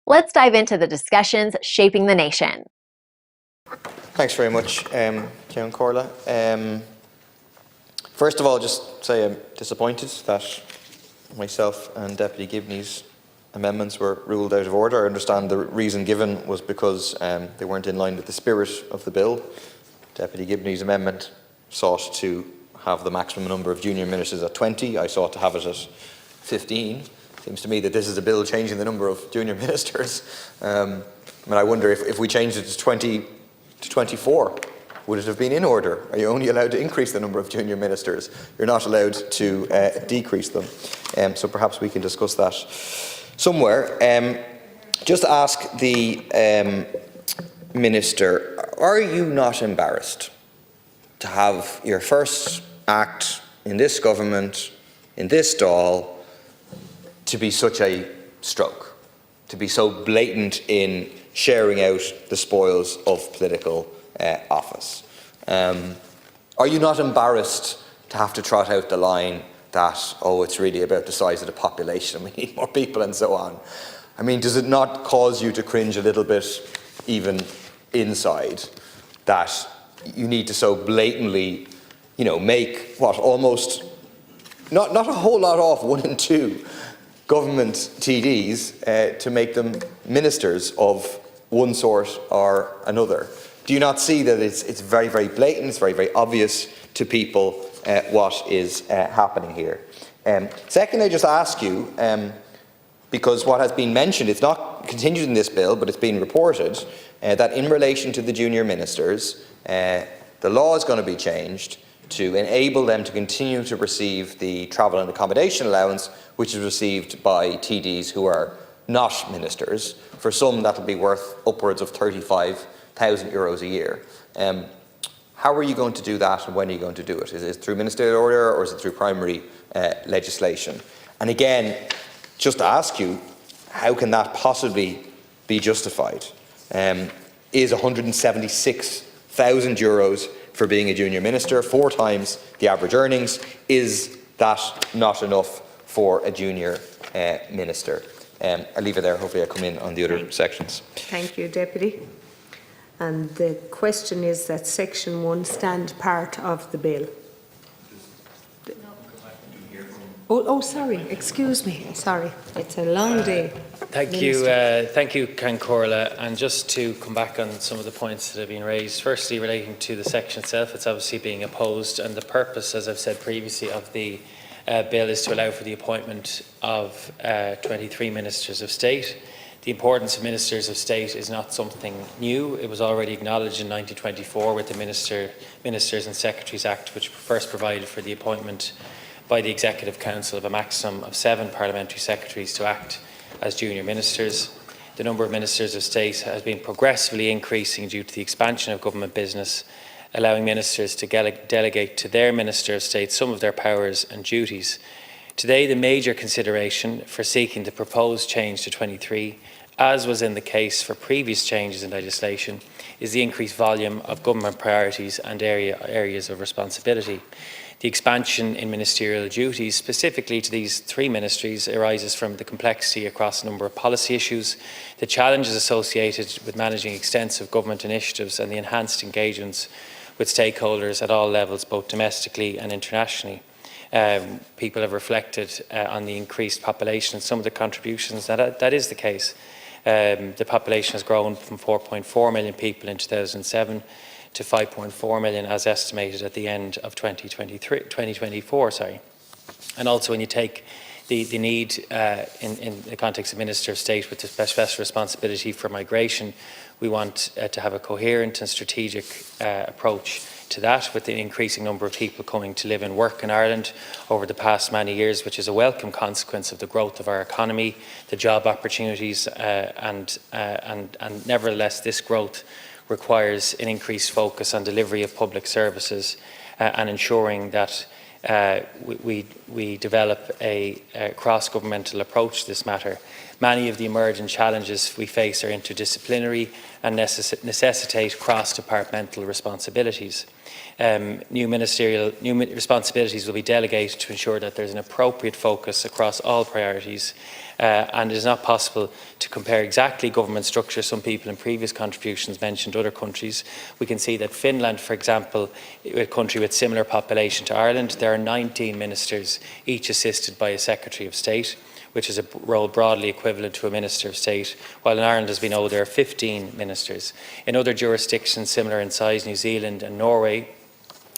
Let's dive into the discussions shaping the nation. Thanks very much, Ciaran Corla. First of all, just say I'm disappointed that myself and Deputy Gibney's amendments were ruled out of order. I understand the reason given was because they weren't in line with the spirit of the bill. Deputy Gibney's amendment sought to have the maximum number of junior ministers at 20. I sought to have it at 15. Seems to me that this is a bill changing the number of junior ministers. I wonder if we changed it to 20 to 24, would it have been in order? Are you only allowed to increase the number of junior ministers? You're not allowed to decrease them. So perhaps we can discuss that somewhere. Just ask the Minister, are you not embarrassed to have your first act in this government, in this Dáil, to be such a stroke, to be so blatant in sharing out the spoils of political office? Are you not embarrassed to have to trot out the line that, oh, it's really about the size of the population, we need more people and so on? I mean, does it not cause you to cringe a little bit, even inside, that you need to so blatantly, make what almost, not a whole lot off 1 and 2 government TDs to make them ministers of one sort or another? Do you not see that it's very, very blatant, it's very, very obvious to people what is happening here? Second, I just ask you, because what has been mentioned, it's not continued in this bill, but it's been reported, that in relation to the junior ministers, the law is going to be changed to enable them to continue to receive the travel and accommodation allowance, which is received by TDs who are not ministers. For some, that will be worth upwards of €35,000 a year. How are you going to do that, and when are you going to do it? Is it through ministerial order, or is it through primary legislation? And again, just to ask you, how can that possibly be justified? Is €176,000 for being a junior minister, 4 times the average earnings? Is that not enough for a junior minister? I'll leave it there. Hopefully I'll come in on the other sections. Thank you, Deputy. And the question is that Section 1 stand part of the bill. Oh, sorry. Excuse me. Sorry. It's a long day. Thank you, Ciaran Corla. And just to come back on some of the points that have been raised, firstly relating to the section itself, it's obviously being opposed, and the purpose, as I've said previously, of the bill is to allow for the appointment of 23 Ministers of State. The importance of Ministers of State is not something new. It was already acknowledged in 1924 with the Ministers and Secretaries Act, which first provided for the appointment by the Executive Council of a maximum of 7 parliamentary secretaries to act as junior ministers. The number of Ministers of State has been progressively increasing due to the expansion of government business, allowing ministers to delegate to their Minister of State some of their powers and duties. Today, the major consideration for seeking the proposed change to 23, as was in the case for previous changes in legislation, is the increased volume of government priorities and areas of responsibility. The expansion in ministerial duties, specifically to these 3 ministries, arises from the complexity across a number of policy issues, the challenges associated with managing extensive government initiatives, and the enhanced engagements with stakeholders at all levels, both domestically and internationally. People have reflected on the increased population and some of the contributions. That is the case. The population has grown from 4.4 million people in 2007 to 5.4 million as estimated at the end of 2024. And also when you take the need in the context of Minister of State with the special responsibility for migration, we want to have a coherent and strategic approach to that, with the increasing number of people coming to live and work in Ireland over the past many years, which is a welcome consequence of the growth of our economy, the job opportunities, and nevertheless this growth requires an increased focus on delivery of public services and ensuring that we develop a cross-governmental approach to this matter. Many of the emerging challenges we face are interdisciplinary and necessitate cross-departmental responsibilities. New responsibilities will be delegated to ensure that there is an appropriate focus across all priorities, and it is not possible to compare exactly government structure. Some people in previous contributions mentioned other countries. We can see that Finland, for example, a country with similar population to Ireland, there are 19 ministers, each assisted by a Secretary of State, which is a role broadly equivalent to a Minister of State, while in Ireland, as we know, there are 15 ministers. In other jurisdictions similar in size, New Zealand and Norway,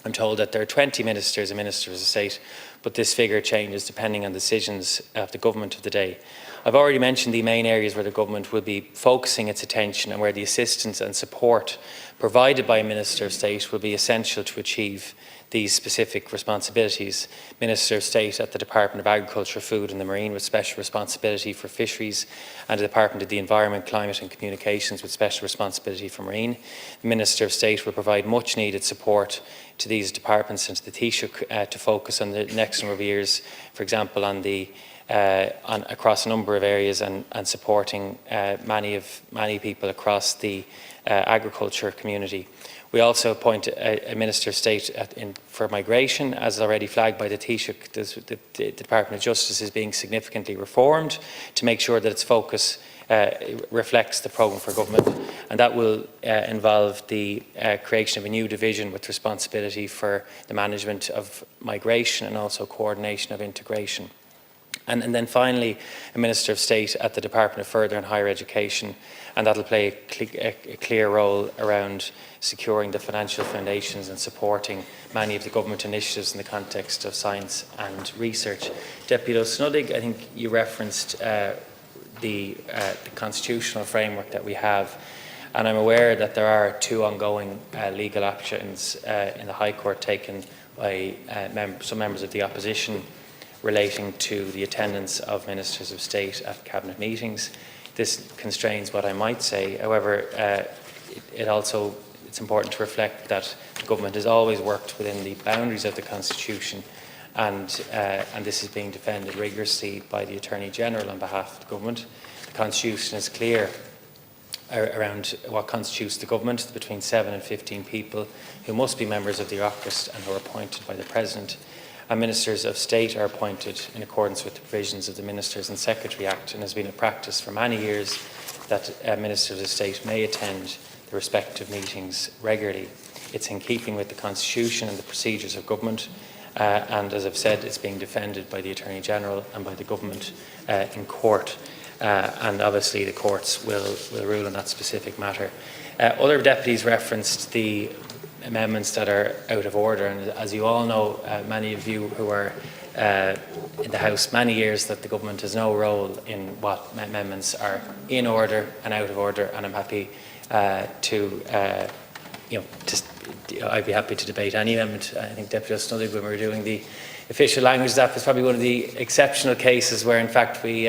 I'm told that there are 20 ministers and Ministers of State, but this figure changes depending on decisions of the government of the day. I've already mentioned the main areas where the government will be focusing its attention and where the assistance and support provided by a Minister of State will be essential to achieve these specific responsibilities. Minister of State at the Department of Agriculture, Food and the Marine with special responsibility for fisheries, and the Department of the Environment, Climate and Communications with special responsibility for marine. The Minister of State will provide much needed support to these departments and to the Taoiseach to focus on the next number of years, for example, on the across a number of areas and supporting many people across the agriculture community. We also appoint a Minister of State for migration, as already flagged by the Taoiseach. The Department of Justice is being significantly reformed to make sure that its focus reflects the programme for government, and that will involve the creation of a new division with responsibility for the management of migration and also coordination of integration. And then finally, a Minister of State at the Department of Further and Higher Education, and that will play a clear role around securing the financial foundations and supporting many of the government initiatives in the context of science and research. Deputy O'Snuddig, I think you referenced the constitutional framework that we have, and I'm aware that there are two ongoing legal actions in the High Court taken by some members of the opposition relating to the attendance of Ministers of State at Cabinet meetings. This constrains what I might say. However, it's important to reflect that the government has always worked within the boundaries of the Constitution, and this is being defended rigorously by the Attorney General on behalf of the government. The Constitution is clear around what constitutes the government, between 7 and 15 people who must be members of the Oireachtas and who are appointed by the President. And Ministers of State are appointed in accordance with the provisions of the Ministers and Secretary Act, and has been a practice for many years that Ministers of State may attend the respective meetings regularly. It's in keeping with the Constitution and the procedures of government, and as I've said, it's being defended by the Attorney General and by the government in court, and obviously the courts will rule on that specific matter. Other deputies referenced the amendments that are out of order, and as you all know, many of you who are in the House many years, that the government has no role in what amendments are in order and out of order, and I'm happy I'd be happy to debate any amendment. I think Deputy O'Snuddig, when we were doing the official languages app, is probably one of the exceptional cases where in fact we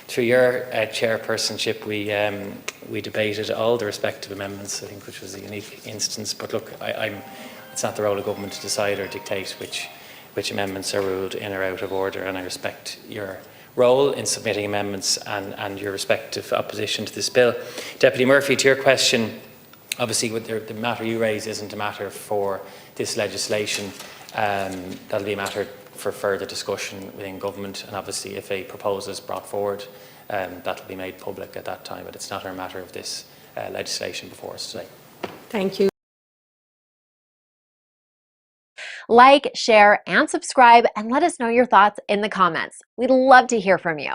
through your chairpersonship, we debated all the respective amendments, I think, which was a unique instance. But look, it's not the role of government to decide or dictate which amendments are ruled in or out of order, and I respect your role in submitting amendments and your respective opposition to this bill. Deputy Murphy, to your question, obviously the matter you raise isn't a matter for this legislation. That'll be a matter for further discussion within government, and obviously if a proposal is brought forward, that will be made public at that time, but it's not a matter of this legislation before us today. Thank you. Like, share, and subscribe, and let us know your thoughts in the comments. We'd love to hear from you.